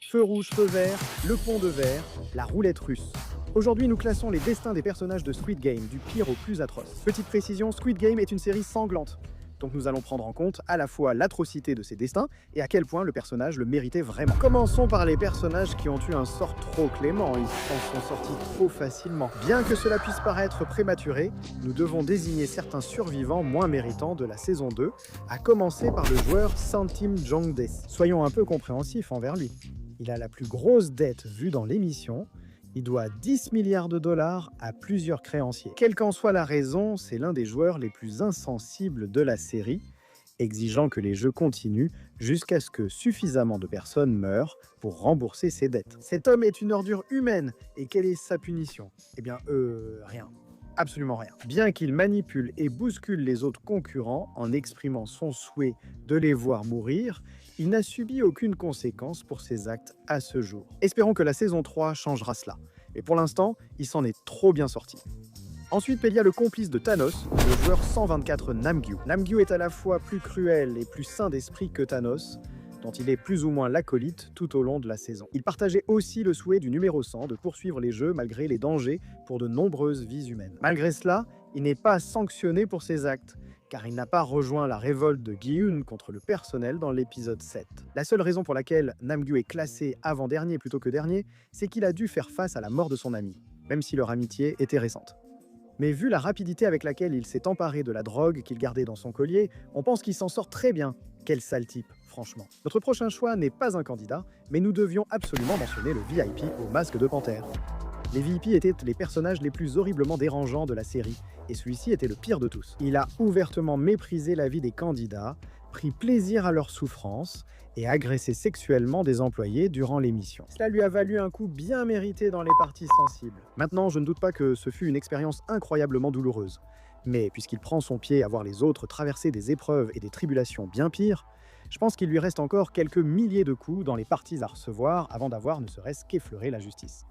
Feu rouge, feu vert, le pont de verre, la roulette russe. Aujourd'hui, nous classons les destins des personnages de Squid Game, du pire au plus atroce. Petite précision, Squid Game est une série sanglante. Donc nous allons prendre en compte à la fois l'atrocité de ses destins et à quel point le personnage le méritait vraiment. Commençons par les personnages qui ont eu un sort trop clément, ils s'en sont sortis trop facilement. Bien que cela puisse paraître prématuré, nous devons désigner certains survivants moins méritants de la saison 2, à commencer par le joueur Santim Jongdes. Soyons un peu compréhensifs envers lui. Il a la plus grosse dette vue dans l'émission. Il doit 10 milliards de dollars à plusieurs créanciers. Quelle qu'en soit la raison, c'est l'un des joueurs les plus insensibles de la série, exigeant que les jeux continuent jusqu'à ce que suffisamment de personnes meurent pour rembourser ses dettes. Cet homme est une ordure humaine, et quelle est sa punition? Eh bien, rien. Absolument rien. Bien qu'il manipule et bouscule les autres concurrents en exprimant son souhait de les voir mourir, il n'a subi aucune conséquence pour ses actes à ce jour. Espérons que la saison 3 changera cela. Mais pour l'instant, il s'en est trop bien sorti. Ensuite, il y a le complice de Thanos, le joueur 124 Namgyu. Namgyu est à la fois plus cruel et plus sain d'esprit que Thanos, dont il est plus ou moins l'acolyte tout au long de la saison. Il partageait aussi le souhait du numéro 100 de poursuivre les jeux malgré les dangers pour de nombreuses vies humaines. Malgré cela, il n'est pas sanctionné pour ses actes, car il n'a pas rejoint la révolte de Gi-hun contre le personnel dans l'épisode 7. La seule raison pour laquelle Namgyu est classé avant-dernier plutôt que dernier, c'est qu'il a dû faire face à la mort de son ami, même si leur amitié était récente. Mais vu la rapidité avec laquelle il s'est emparé de la drogue qu'il gardait dans son collier, on pense qu'il s'en sort très bien. Quel sale type, franchement. Notre prochain choix n'est pas un candidat, mais nous devions absolument mentionner le VIP au masque de panthère. Les VIP étaient les personnages les plus horriblement dérangeants de la série, et celui-ci était le pire de tous. Il a ouvertement méprisé la vie des candidats, pris plaisir à leur souffrance, et agressé sexuellement des employés durant l'émission. Cela lui a valu un coup bien mérité dans les parties sensibles. Maintenant, je ne doute pas que ce fut une expérience incroyablement douloureuse. Mais puisqu'il prend son pied à voir les autres traverser des épreuves et des tribulations bien pires, je pense qu'il lui reste encore quelques milliers de coups dans les parties à recevoir avant d'avoir ne serait-ce qu'effleuré la justice.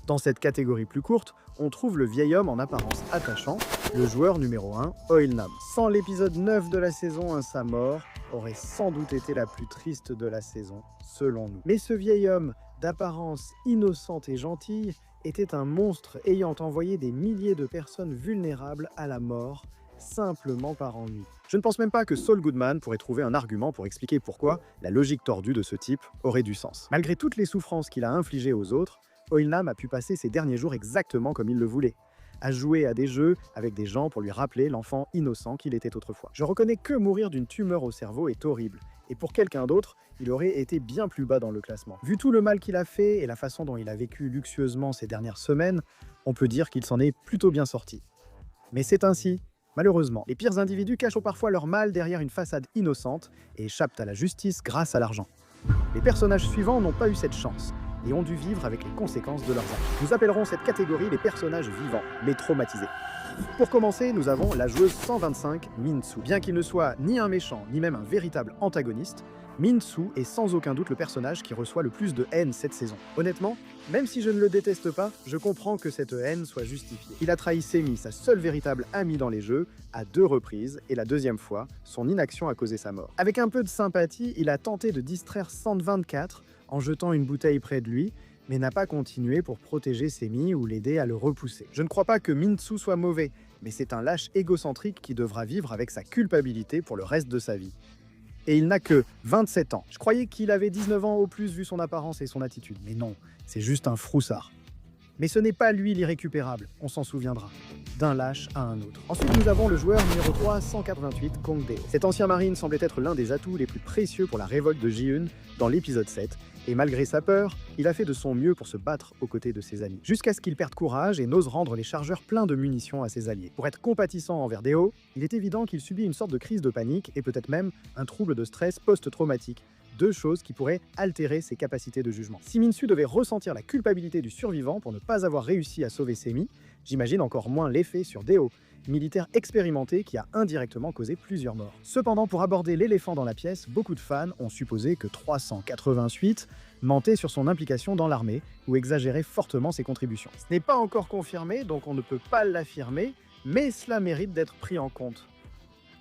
Dans cette catégorie plus courte, on trouve le vieil homme en apparence attachant, le joueur numéro 1, Oilnam. Sans l'épisode 9 de la saison 1, sa mort aurait sans doute été la plus triste de la saison, selon nous. Mais ce vieil homme, d'apparence innocente et gentille, était un monstre ayant envoyé des milliers de personnes vulnérables à la mort, simplement par ennui. Je ne pense même pas que Saul Goodman pourrait trouver un argument pour expliquer pourquoi la logique tordue de ce type aurait du sens. Malgré toutes les souffrances qu'il a infligées aux autres, Oilnam a pu passer ses derniers jours exactement comme il le voulait, à jouer à des jeux avec des gens pour lui rappeler l'enfant innocent qu'il était autrefois. Je reconnais que mourir d'une tumeur au cerveau est horrible, et pour quelqu'un d'autre, il aurait été bien plus bas dans le classement. Vu tout le mal qu'il a fait et la façon dont il a vécu luxueusement ces dernières semaines, on peut dire qu'il s'en est plutôt bien sorti. Mais c'est ainsi. Malheureusement, les pires individus cachent parfois leur mal derrière une façade innocente et échappent à la justice grâce à l'argent. Les personnages suivants n'ont pas eu cette chance et ont dû vivre avec les conséquences de leurs actes. Nous appellerons cette catégorie les personnages vivants, mais traumatisés. Pour commencer, nous avons la joueuse 125, Min-Soo. Bien qu'il ne soit ni un méchant, ni même un véritable antagoniste, Min-Soo est sans aucun doute le personnage qui reçoit le plus de haine cette saison. Honnêtement, même si je ne le déteste pas, je comprends que cette haine soit justifiée. Il a trahi Semi, sa seule véritable amie dans les jeux, à 2 reprises, et la deuxième fois, son inaction a causé sa mort. Avec un peu de sympathie, il a tenté de distraire 124 en jetant une bouteille près de lui, mais n'a pas continué pour protéger Semi ou l'aider à le repousser. Je ne crois pas que Min-Soo soit mauvais, mais c'est un lâche égocentrique qui devra vivre avec sa culpabilité pour le reste de sa vie. Et il n'a que 27 ans. Je croyais qu'il avait 19 ans au plus vu son apparence et son attitude, mais non, c'est juste un froussard. Mais ce n'est pas lui l'irrécupérable, on s'en souviendra. D'un lâche à un autre. Ensuite, nous avons le joueur numéro 3, 188, Kong Deo. Cet ancien marine semblait être l'un des atouts les plus précieux pour la révolte de Ji-Eun dans l'épisode 7, et malgré sa peur, il a fait de son mieux pour se battre aux côtés de ses amis. Jusqu'à ce qu'il perde courage et n'ose rendre les chargeurs pleins de munitions à ses alliés. Pour être compatissant envers Deo, il est évident qu'il subit une sorte de crise de panique et peut-être même un trouble de stress post-traumatique. 2 choses qui pourraient altérer ses capacités de jugement. Si Min-Soo devait ressentir la culpabilité du survivant pour ne pas avoir réussi à sauver Semi, j'imagine encore moins l'effet sur Deo, militaire expérimenté qui a indirectement causé plusieurs morts. Cependant, pour aborder l'éléphant dans la pièce, beaucoup de fans ont supposé que 388 mentait sur son implication dans l'armée ou exagérait fortement ses contributions. Ce n'est pas encore confirmé, donc on ne peut pas l'affirmer, mais cela mérite d'être pris en compte.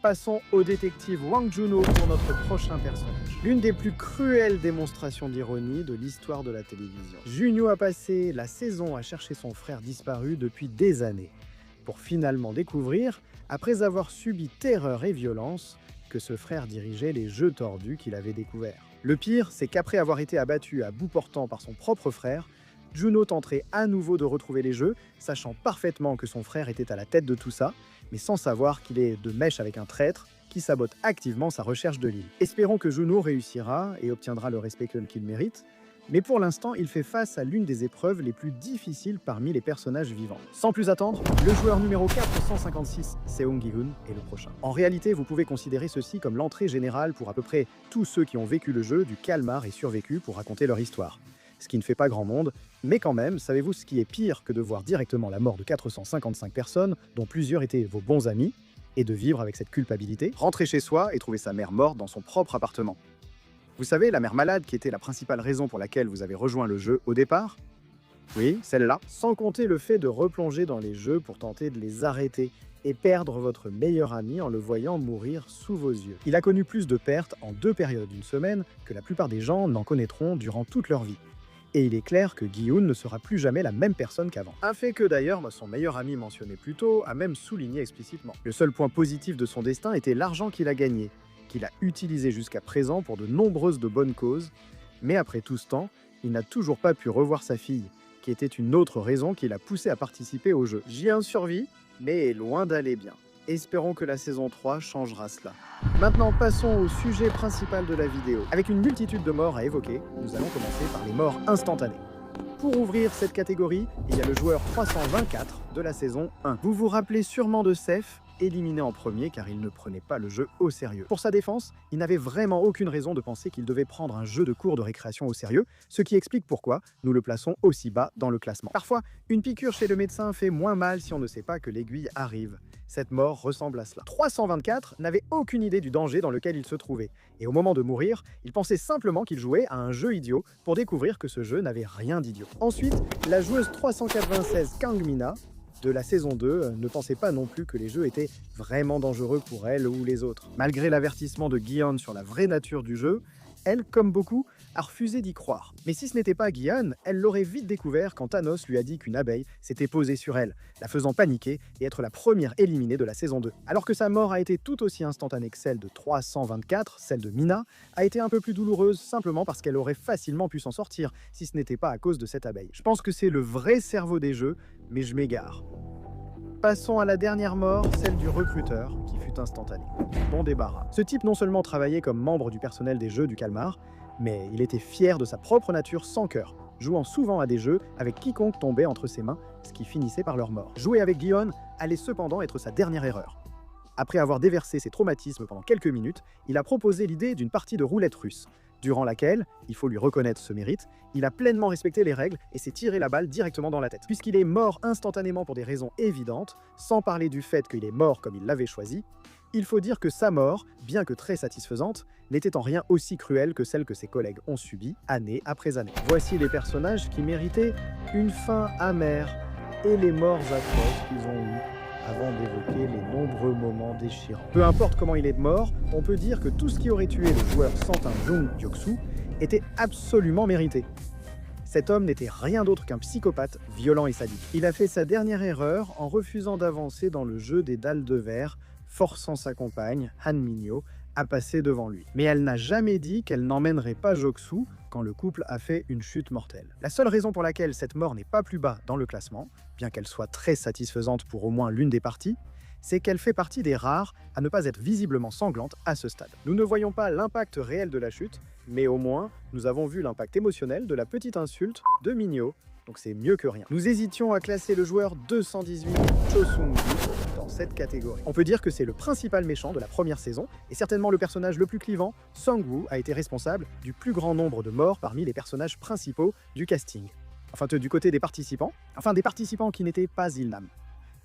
Passons au détective Wang Juno pour notre prochain personnage. L'une des plus cruelles démonstrations d'ironie de l'histoire de la télévision. Junio a passé la saison à chercher son frère disparu depuis des années, pour finalement découvrir, après avoir subi terreur et violence, que ce frère dirigeait les jeux tordus qu'il avait découverts. Le pire, c'est qu'après avoir été abattu à bout portant par son propre frère, Juno tenterait à nouveau de retrouver les jeux, sachant parfaitement que son frère était à la tête de tout ça, mais sans savoir qu'il est de mèche avec un traître qui sabote activement sa recherche de l'île. Espérons que Juno réussira et obtiendra le respect qu'il mérite, mais pour l'instant, il fait face à l'une des épreuves les plus difficiles parmi les personnages vivants. Sans plus attendre, le joueur numéro 456, Seong Gi-hun, est le prochain. En réalité, vous pouvez considérer ceci comme l'entrée générale pour à peu près tous ceux qui ont vécu le jeu du calmar et survécu pour raconter leur histoire. Ce qui ne fait pas grand monde, mais quand même, savez-vous ce qui est pire que de voir directement la mort de 455 personnes, dont plusieurs étaient vos bons amis, et de vivre avec cette culpabilité? Rentrer chez soi et trouver sa mère morte dans son propre appartement. Vous savez, la mère malade qui était la principale raison pour laquelle vous avez rejoint le jeu au départ? Oui, celle-là. Sans compter le fait de replonger dans les jeux pour tenter de les arrêter et perdre votre meilleur ami en le voyant mourir sous vos yeux. Il a connu plus de pertes en 2 périodes d'une semaine que la plupart des gens n'en connaîtront durant toute leur vie. Et il est clair que Gi-hun ne sera plus jamais la même personne qu'avant. Un fait que d'ailleurs son meilleur ami mentionné plus tôt a même souligné explicitement. Le seul point positif de son destin était l'argent qu'il a gagné, qu'il a utilisé jusqu'à présent pour de nombreuses de bonnes causes, mais après tout ce temps, il n'a toujours pas pu revoir sa fille, qui était une autre raison qui l'a poussé à participer au jeu. Ji-un survit, mais est loin d'aller bien. Espérons que la saison 3 changera cela. Maintenant, passons au sujet principal de la vidéo. Avec une multitude de morts à évoquer, nous allons commencer par les morts instantanées. Pour ouvrir cette catégorie, il y a le joueur 324 de la saison 1. Vous vous rappelez sûrement de Seth, éliminé en premier car il ne prenait pas le jeu au sérieux. Pour sa défense, il n'avait vraiment aucune raison de penser qu'il devait prendre un jeu de cours de récréation au sérieux, ce qui explique pourquoi nous le plaçons aussi bas dans le classement. Parfois, une piqûre chez le médecin fait moins mal si on ne sait pas que l'aiguille arrive. Cette mort ressemble à cela. 324 n'avait aucune idée du danger dans lequel il se trouvait, et au moment de mourir, il pensait simplement qu'il jouait à un jeu idiot pour découvrir que ce jeu n'avait rien d'idiot. Ensuite, la joueuse 396 Kangmina de la saison 2 ne pensait pas non plus que les jeux étaient vraiment dangereux pour elle ou les autres. Malgré l'avertissement de Gi-hun sur la vraie nature du jeu, elle, comme beaucoup, a refusé d'y croire. Mais si ce n'était pas Gi-hun, elle l'aurait vite découvert quand Thanos lui a dit qu'une abeille s'était posée sur elle, la faisant paniquer et être la première éliminée de la saison 2. Alors que sa mort a été tout aussi instantanée que celle de 324, celle de Mina, a été un peu plus douloureuse simplement parce qu'elle aurait facilement pu s'en sortir si ce n'était pas à cause de cette abeille. Je pense que c'est le vrai cerveau des jeux, mais je m'égare. Passons à la dernière mort, celle du recruteur, qui fut instantanée. Bon débarras. Ce type non seulement travaillait comme membre du personnel des jeux du calmar, mais il était fier de sa propre nature sans cœur, jouant souvent à des jeux avec quiconque tombait entre ses mains, ce qui finissait par leur mort. Jouer avec Gi-hun allait cependant être sa dernière erreur. Après avoir déversé ses traumatismes pendant quelques minutes, il a proposé l'idée d'une partie de roulette russe, durant laquelle, il faut lui reconnaître ce mérite, il a pleinement respecté les règles et s'est tiré la balle directement dans la tête. Puisqu'il est mort instantanément pour des raisons évidentes, sans parler du fait qu'il est mort comme il l'avait choisi, il faut dire que sa mort, bien que très satisfaisante, n'était en rien aussi cruelle que celle que ses collègues ont subie année après année. Voici les personnages qui méritaient une fin amère et les morts atroces qu'ils ont eues avant d'évoquer les nombreux moments déchirants. Peu importe comment il est mort, on peut dire que tout ce qui aurait tué le joueur Santin Jung Gyoksu était absolument mérité. Cet homme n'était rien d'autre qu'un psychopathe violent et sadique. Il a fait sa dernière erreur en refusant d'avancer dans le jeu des dalles de verre, forçant sa compagne, Han Minyo, à passer devant lui. Mais elle n'a jamais dit qu'elle n'emmènerait pas Joksu quand le couple a fait une chute mortelle. La seule raison pour laquelle cette mort n'est pas plus bas dans le classement, bien qu'elle soit très satisfaisante pour au moins l'une des parties, c'est qu'elle fait partie des rares à ne pas être visiblement sanglante à ce stade. Nous ne voyons pas l'impact réel de la chute, mais au moins, nous avons vu l'impact émotionnel de la petite insulte de Minyo, donc c'est mieux que rien. Nous hésitions à classer le joueur 218, Cho Sung-gi, dans cette catégorie. On peut dire que c'est le principal méchant de la première saison, et certainement le personnage le plus clivant. Sung-woo a été responsable du plus grand nombre de morts parmi les personnages principaux du casting. Enfin, du côté des participants qui n'étaient pas Ilnam.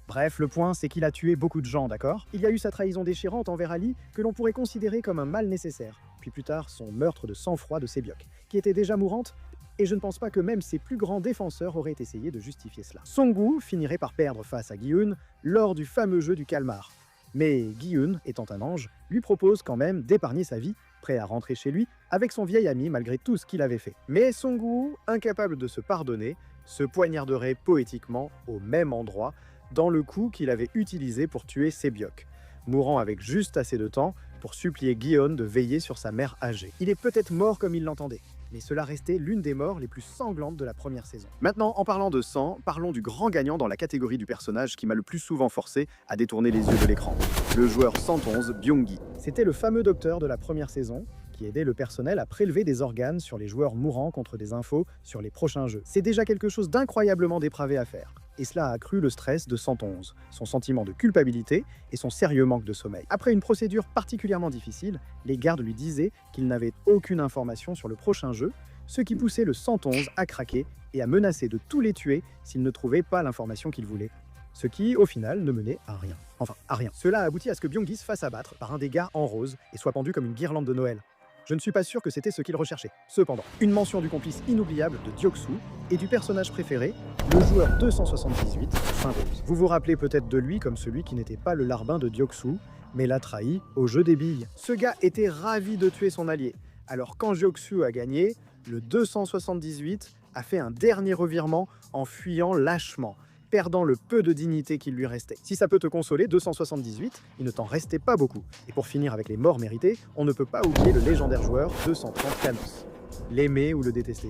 Bref, le point, c'est qu'il a tué beaucoup de gens, d'accord? Il y a eu sa trahison déchirante envers Ali, que l'on pourrait considérer comme un mal nécessaire, puis plus tard son meurtre de sang-froid de Sebiok, qui était déjà mourante, et je ne pense pas que même ses plus grands défenseurs auraient essayé de justifier cela. Sung-woo finirait par perdre face à Gi-hun lors du fameux jeu du calmar. Mais Gi-hun, étant un ange, lui propose quand même d'épargner sa vie, prêt à rentrer chez lui avec son vieil ami malgré tout ce qu'il avait fait. Mais Song-woo, incapable de se pardonner, se poignarderait poétiquement au même endroit, dans le coup qu'il avait utilisé pour tuer Sebyok, mourant avec juste assez de temps pour supplier Gi-hun de veiller sur sa mère âgée. Il est peut-être mort comme il l'entendait, mais cela restait l'une des morts les plus sanglantes de la première saison. Maintenant, en parlant de sang, parlons du grand gagnant dans la catégorie du personnage qui m'a le plus souvent forcé à détourner les yeux de l'écran, le joueur 111 Byung-gi. C'était le fameux docteur de la première saison, qui aidait le personnel à prélever des organes sur les joueurs mourants contre des infos sur les prochains jeux. C'est déjà quelque chose d'incroyablement dépravé à faire. Et cela a accru le stress de 111, son sentiment de culpabilité et son sérieux manque de sommeil. Après une procédure particulièrement difficile, les gardes lui disaient qu'il n'avait aucune information sur le prochain jeu, ce qui poussait le 111 à craquer et à menacer de tous les tuer s'il ne trouvait pas l'information qu'il voulait. Ce qui, au final, ne menait à rien. Enfin, à rien. Cela a abouti à ce que Byung-gi se fasse abattre par un des gars en rose et soit pendu comme une guirlande de Noël. Je ne suis pas sûr que c'était ce qu'il recherchait. Cependant, une mention du complice inoubliable de Deok-soo et du personnage préféré, le joueur 278, Symbiose. Vous vous rappelez peut-être de lui comme celui qui n'était pas le larbin de Deok-soo, mais l'a trahi au jeu des billes. Ce gars était ravi de tuer son allié. Alors quand Deok-soo a gagné, le 278 a fait un dernier revirement en fuyant lâchement, perdant le peu de dignité qu'il lui restait. Si ça peut te consoler, 278, il ne t'en restait pas beaucoup. Et pour finir avec les morts méritées, on ne peut pas oublier le légendaire joueur 230 Thanos. L'aimer ou le détester.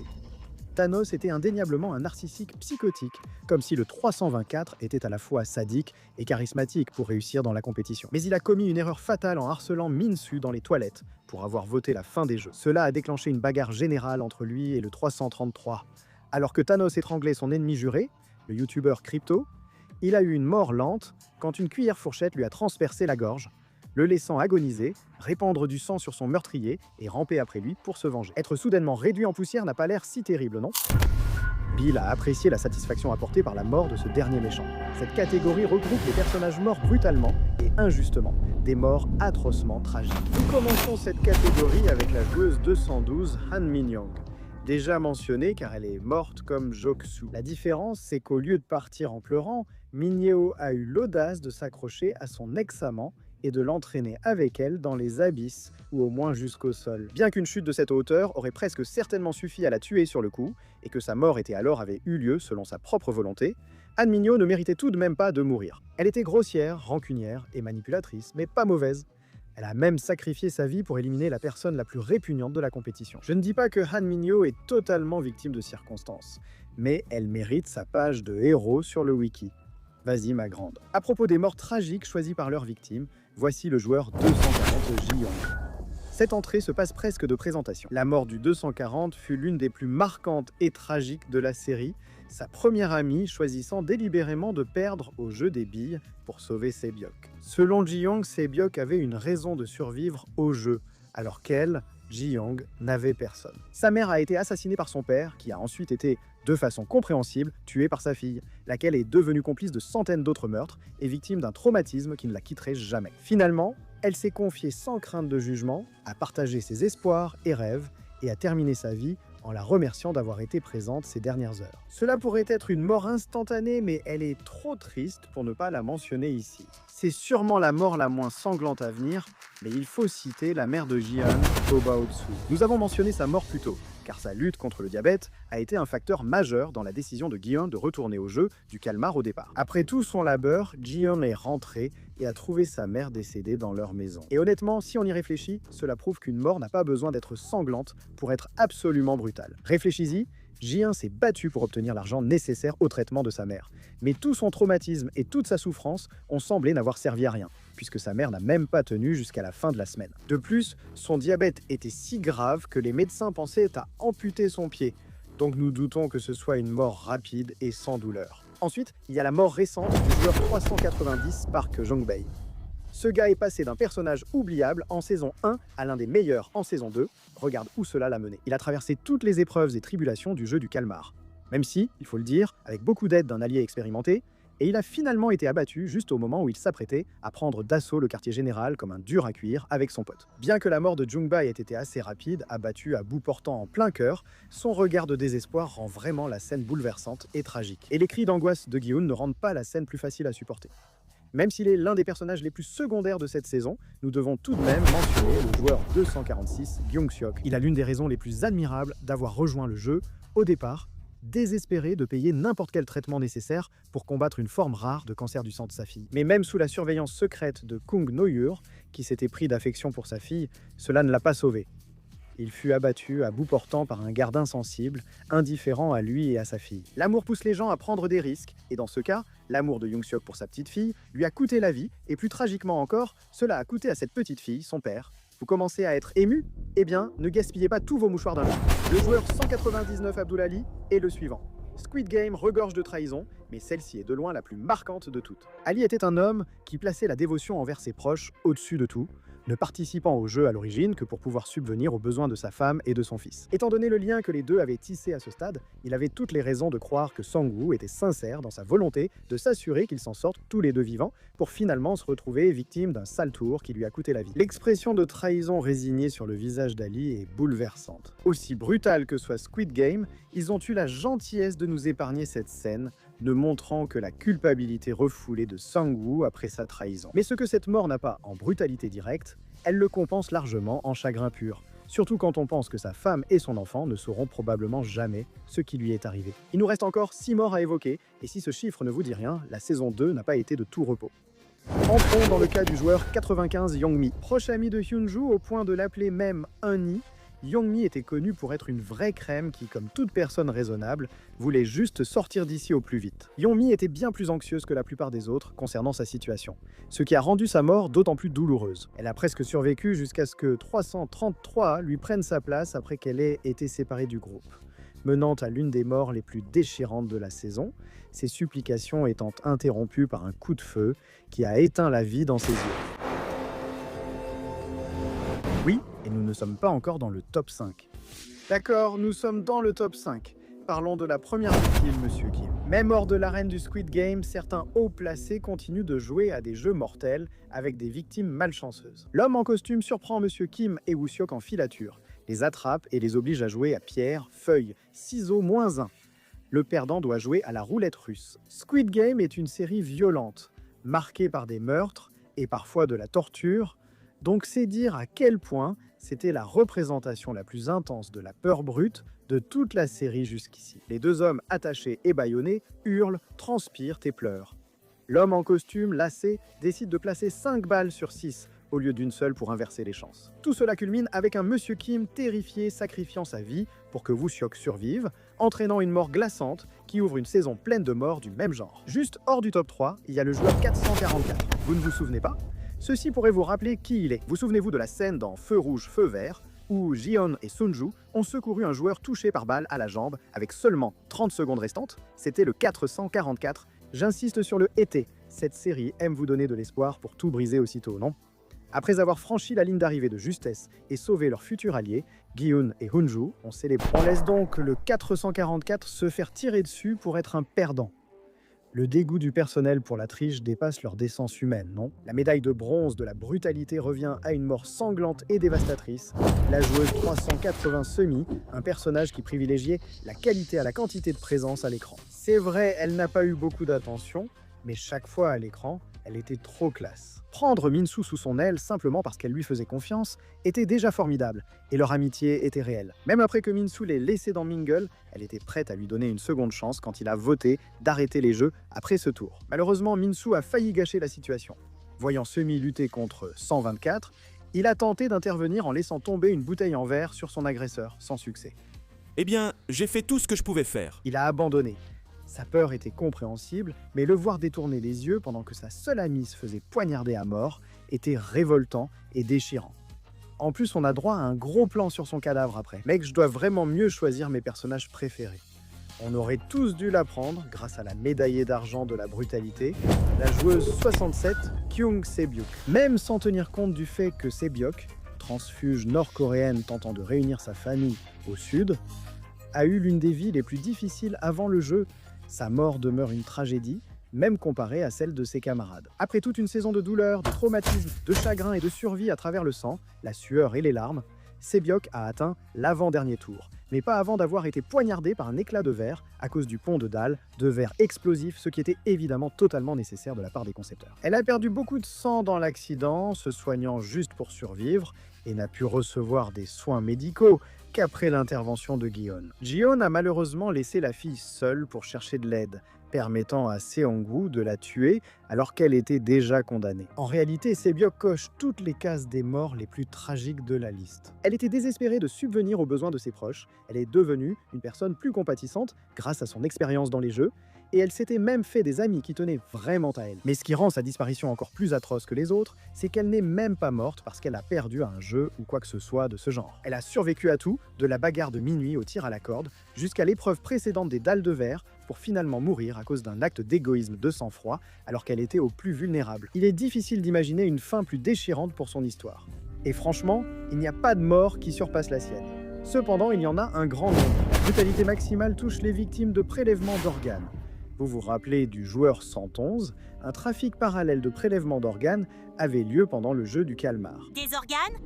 Thanos était indéniablement un narcissique psychotique, comme si le 324 était à la fois sadique et charismatique pour réussir dans la compétition. Mais il a commis une erreur fatale en harcelant Minsu dans les toilettes pour avoir voté la fin des jeux. Cela a déclenché une bagarre générale entre lui et le 333. Alors que Thanos étranglait son ennemi juré, le youtubeur Crypto, il a eu une mort lente quand une cuillère fourchette lui a transpercé la gorge, le laissant agoniser, répandre du sang sur son meurtrier et ramper après lui pour se venger. Être soudainement réduit en poussière n'a pas l'air si terrible, non? Bill a apprécié la satisfaction apportée par la mort de ce dernier méchant. Cette catégorie regroupe les personnages morts brutalement et injustement, des morts atrocement tragiques. Nous commençons cette catégorie avec la joueuse 212 Han Min-young. Déjà mentionnée car elle est morte comme Jok-soo. La différence, c'est qu'au lieu de partir en pleurant, Min-yeo a eu l'audace de s'accrocher à son ex-amant et de l'entraîner avec elle dans les abysses, ou au moins jusqu'au sol. Bien qu'une chute de cette hauteur aurait presque certainement suffi à la tuer sur le coup, et que sa mort avait eu lieu selon sa propre volonté, Han Min-yeo ne méritait tout de même pas de mourir. Elle était grossière, rancunière et manipulatrice, mais pas mauvaise. Elle a même sacrifié sa vie pour éliminer la personne la plus répugnante de la compétition. Je ne dis pas que Han Min-yeo est totalement victime de circonstances, mais elle mérite sa page de héros sur le wiki. Vas-y ma grande. À propos des morts tragiques choisies par leurs victimes, voici le joueur 240 Ji-young. Cette entrée se passe presque de présentation. La mort du 240 fut l'une des plus marquantes et tragiques de la série, sa première amie choisissant délibérément de perdre au jeu des billes pour sauver Sebyok. Selon Ji-young, Sebyok avait une raison de survivre au jeu, alors qu'elle, Ji-young, n'avait personne. Sa mère a été assassinée par son père, qui a ensuite été, de façon compréhensible, tué par sa fille, laquelle est devenue complice de centaines d'autres meurtres et victime d'un traumatisme qui ne la quitterait jamais. Finalement, elle s'est confiée sans crainte de jugement, à partager ses espoirs et rêves, et à terminer sa vie en la remerciant d'avoir été présente ces dernières heures. Cela pourrait être une mort instantanée, mais elle est trop triste pour ne pas la mentionner ici. C'est sûrement la mort la moins sanglante à venir, mais il faut citer la mère de Jihan, Ko Bao-soo. Nous avons mentionné sa mort plus tôt, car sa lutte contre le diabète a été un facteur majeur dans la décision de Gi-hun de retourner au jeu du calmar au départ. Après tout son labeur, Ji-hun est rentré et a trouvé sa mère décédée dans leur maison. Et honnêtement, si on y réfléchit, cela prouve qu'une mort n'a pas besoin d'être sanglante pour être absolument brutale. Réfléchis-y, Ji-hun s'est battu pour obtenir l'argent nécessaire au traitement de sa mère. Mais tout son traumatisme et toute sa souffrance ont semblé n'avoir servi à rien, puisque sa mère n'a même pas tenu jusqu'à la fin de la semaine. De plus, son diabète était si grave que les médecins pensaient à amputer son pied, donc nous doutons que ce soit une mort rapide et sans douleur. Ensuite, il y a la mort récente du joueur 390 Park Jong-bae. Ce gars est passé d'un personnage oubliable en saison 1 à l'un des meilleurs en saison 2. Regarde où cela l'a mené. Il a traversé toutes les épreuves et tribulations du jeu du calmar. Même si, il faut le dire, avec beaucoup d'aide d'un allié expérimenté, et il a finalement été abattu juste au moment où il s'apprêtait à prendre d'assaut le quartier général comme un dur à cuire avec son pote. Bien que la mort de Jung-bae ait été assez rapide, abattu à bout portant en plein cœur, son regard de désespoir rend vraiment la scène bouleversante et tragique. Et les cris d'angoisse de Gi-hun ne rendent pas la scène plus facile à supporter. Même s'il est l'un des personnages les plus secondaires de cette saison, nous devons tout de même mentionner le joueur 246, Gyung-Seok. Il a l'une des raisons les plus admirables d'avoir rejoint le jeu, au départ, désespéré de payer n'importe quel traitement nécessaire pour combattre une forme rare de cancer du sang de sa fille. Mais même sous la surveillance secrète de Kung No-Yur, qui s'était pris d'affection pour sa fille, cela ne l'a pas sauvé. Il fut abattu à bout portant par un garde insensible, indifférent à lui et à sa fille. L'amour pousse les gens à prendre des risques, et dans ce cas, l'amour de Young-Seok pour sa petite fille lui a coûté la vie, et plus tragiquement encore, cela a coûté à cette petite fille, son père. Vous commencez à être ému? Eh bien, ne gaspillez pas tous vos mouchoirs d'un coup. Le joueur 199 Abdoulali est le suivant. Squid Game regorge de trahison, mais celle-ci est de loin la plus marquante de toutes. Ali était un homme qui plaçait la dévotion envers ses proches au-dessus de tout, ne participant au jeu à l'origine que pour pouvoir subvenir aux besoins de sa femme et de son fils. Étant donné le lien que les deux avaient tissé à ce stade, il avait toutes les raisons de croire que Sang-woo était sincère dans sa volonté de s'assurer qu'ils s'en sortent tous les deux vivants pour finalement se retrouver victime d'un sale tour qui lui a coûté la vie. L'expression de trahison résignée sur le visage d'Ali est bouleversante. Aussi brutal que soit Squid Game, ils ont eu la gentillesse de nous épargner cette scène, ne montrant que la culpabilité refoulée de Sang-woo après sa trahison. Mais ce que cette mort n'a pas en brutalité directe, elle le compense largement en chagrin pur, surtout quand on pense que sa femme et son enfant ne sauront probablement jamais ce qui lui est arrivé. Il nous reste encore 6 morts à évoquer, et si ce chiffre ne vous dit rien, la saison 2 n'a pas été de tout repos. Entrons dans le cas du joueur 95 Young-mi. Proche ami de Hyunju au point de l'appeler même Unni, Young-mi était connu pour être une vraie crème qui, comme toute personne raisonnable, voulait juste sortir d'ici au plus vite. Young-mi était bien plus anxieuse que la plupart des autres concernant sa situation, ce qui a rendu sa mort d'autant plus douloureuse. Elle a presque survécu jusqu'à ce que 333 lui prenne sa place après qu'elle ait été séparée du groupe, menant à l'une des morts les plus déchirantes de la saison, ses supplications étant interrompues par un coup de feu qui a éteint la vie dans ses yeux. Oui, et nous ne sommes pas encore dans le top 5. D'accord, nous sommes dans le top 5. Parlons de la première victime, Monsieur Kim. Même hors de l'arène du Squid Game, certains hauts placés continuent de jouer à des jeux mortels avec des victimes malchanceuses. L'homme en costume surprend Monsieur Kim et Woo-Seok en filature, les attrape et les oblige à jouer à pierre, feuille, ciseaux -1. Le perdant doit jouer à la roulette russe. Squid Game est une série violente, marquée par des meurtres et parfois de la torture, donc c'est dire à quel point c'était la représentation la plus intense de la peur brute de toute la série jusqu'ici. Les deux hommes attachés et bâillonnés hurlent, transpirent et pleurent. L'homme en costume, lassé, décide de placer 5 balles sur 6 au lieu d'une seule pour inverser les chances. Tout cela culmine avec un Monsieur Kim terrifié sacrifiant sa vie pour que Woo-Seok survive, entraînant une mort glaçante qui ouvre une saison pleine de morts du même genre. Juste hors du top 3, il y a le joueur 444. Vous ne vous souvenez pas? Ceci pourrait vous rappeler qui il est. Vous souvenez-vous de la scène dans Feu rouge, feu vert, où Ji-Yeon et Sunju ont secouru un joueur touché par balle à la jambe avec seulement 30 secondes restantes? C'était le 444. J'insiste sur le « été ». Cette série aime vous donner de l'espoir pour tout briser aussitôt, non? Après avoir franchi la ligne d'arrivée de justesse et sauvé leurs futurs alliés, Gi-Hun et Hunju ont célébré. On laisse donc le 444 se faire tirer dessus pour être un perdant. Le dégoût du personnel pour la triche dépasse leur décence humaine, non? La médaille de bronze de la brutalité revient à une mort sanglante et dévastatrice. La joueuse 380 Semi, un personnage qui privilégiait la qualité à la quantité de présence à l'écran. C'est vrai, elle n'a pas eu beaucoup d'attention, mais chaque fois à l'écran, elle était trop classe. Prendre Min-Soo sous son aile simplement parce qu'elle lui faisait confiance était déjà formidable, et leur amitié était réelle. Même après que Min-Soo l'ait laissée dans Mingle, elle était prête à lui donner une seconde chance quand il a voté d'arrêter les jeux après ce tour. Malheureusement, Min-Soo a failli gâcher la situation. Voyant Semi lutter contre 124, il a tenté d'intervenir en laissant tomber une bouteille en verre sur son agresseur, sans succès. Eh bien, j'ai fait tout ce que je pouvais faire. Il a abandonné. Sa peur était compréhensible, mais le voir détourner les yeux pendant que sa seule amie se faisait poignarder à mort était révoltant et déchirant. En plus, on a droit à un gros plan sur son cadavre après. Mec, je dois vraiment mieux choisir mes personnages préférés. On aurait tous dû l'apprendre grâce à la médaillée d'argent de la brutalité, la joueuse 67, Kyung Se-byuk. Même sans tenir compte du fait que Se-byuk, transfuge nord-coréenne tentant de réunir sa famille au sud, a eu l'une des vies les plus difficiles avant le jeu. Sa mort demeure une tragédie, même comparée à celle de ses camarades. Après toute une saison de douleur, de traumatisme, de chagrin et de survie à travers le sang, la sueur et les larmes, Sebiok a atteint l'avant-dernier tour, mais pas avant d'avoir été poignardé par un éclat de verre à cause du pont de dalle, de verre explosif, ce qui était évidemment totalement nécessaire de la part des concepteurs. Elle a perdu beaucoup de sang dans l'accident, se soignant juste pour survivre, et n'a pu recevoir des soins médicaux qu'après l'intervention de Gion. Gion a malheureusement laissé la fille seule pour chercher de l'aide, permettant à Seongwoo de la tuer alors qu'elle était déjà condamnée. En réalité, Sebiok coche toutes les cases des morts les plus tragiques de la liste. Elle était désespérée de subvenir aux besoins de ses proches, elle est devenue une personne plus compatissante grâce à son expérience dans les jeux, et elle s'était même fait des amis qui tenaient vraiment à elle. Mais ce qui rend sa disparition encore plus atroce que les autres, c'est qu'elle n'est même pas morte parce qu'elle a perdu à un jeu ou quoi que ce soit de ce genre. Elle a survécu à tout, de la bagarre de minuit au tir à la corde, jusqu'à l'épreuve précédente des dalles de verre, pour finalement mourir à cause d'un acte d'égoïsme de sang-froid, alors qu'elle était au plus vulnérable. Il est difficile d'imaginer une fin plus déchirante pour son histoire. Et franchement, il n'y a pas de mort qui surpasse la sienne. Cependant, il y en a un grand nombre. La brutalité maximale touche les victimes de prélèvements d'organes. Vous vous rappelez du joueur 111, un trafic parallèle de prélèvement d'organes avait lieu pendant le jeu du calmar. Des organes?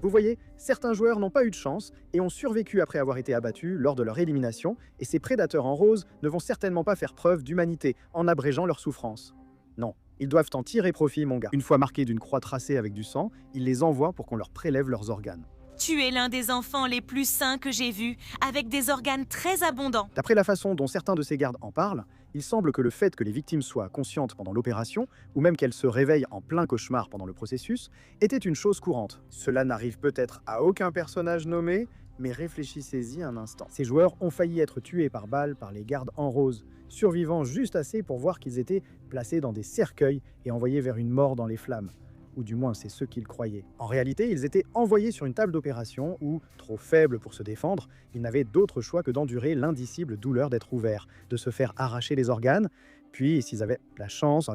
Vous voyez, certains joueurs n'ont pas eu de chance et ont survécu après avoir été abattus lors de leur élimination, et ces prédateurs en rose ne vont certainement pas faire preuve d'humanité en abrégeant leur souffrance. Non, ils doivent en tirer profit, mon gars. Une fois marqués d'une croix tracée avec du sang, ils les envoient pour qu'on leur prélève leurs organes. Tu es l'un des enfants les plus sains que j'ai vus, avec des organes très abondants. D'après la façon dont certains de ces gardes en parlent, il semble que le fait que les victimes soient conscientes pendant l'opération, ou même qu'elles se réveillent en plein cauchemar pendant le processus, était une chose courante. Cela n'arrive peut-être à aucun personnage nommé, mais réfléchissez-y un instant. Ces joueurs ont failli être tués par balle par les gardes en rose, survivant juste assez pour voir qu'ils étaient placés dans des cercueils et envoyés vers une mort dans les flammes. Ou du moins c'est ce qu'ils croyaient. En réalité, ils étaient envoyés sur une table d'opération où, trop faibles pour se défendre, ils n'avaient d'autre choix que d'endurer l'indicible douleur d'être ouverts, de se faire arracher les organes, puis, s'ils avaient la chance,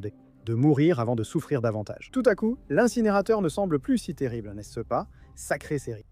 de mourir avant de souffrir davantage. Tout à coup, l'incinérateur ne semble plus si terrible, n'est-ce pas? Sacrée série.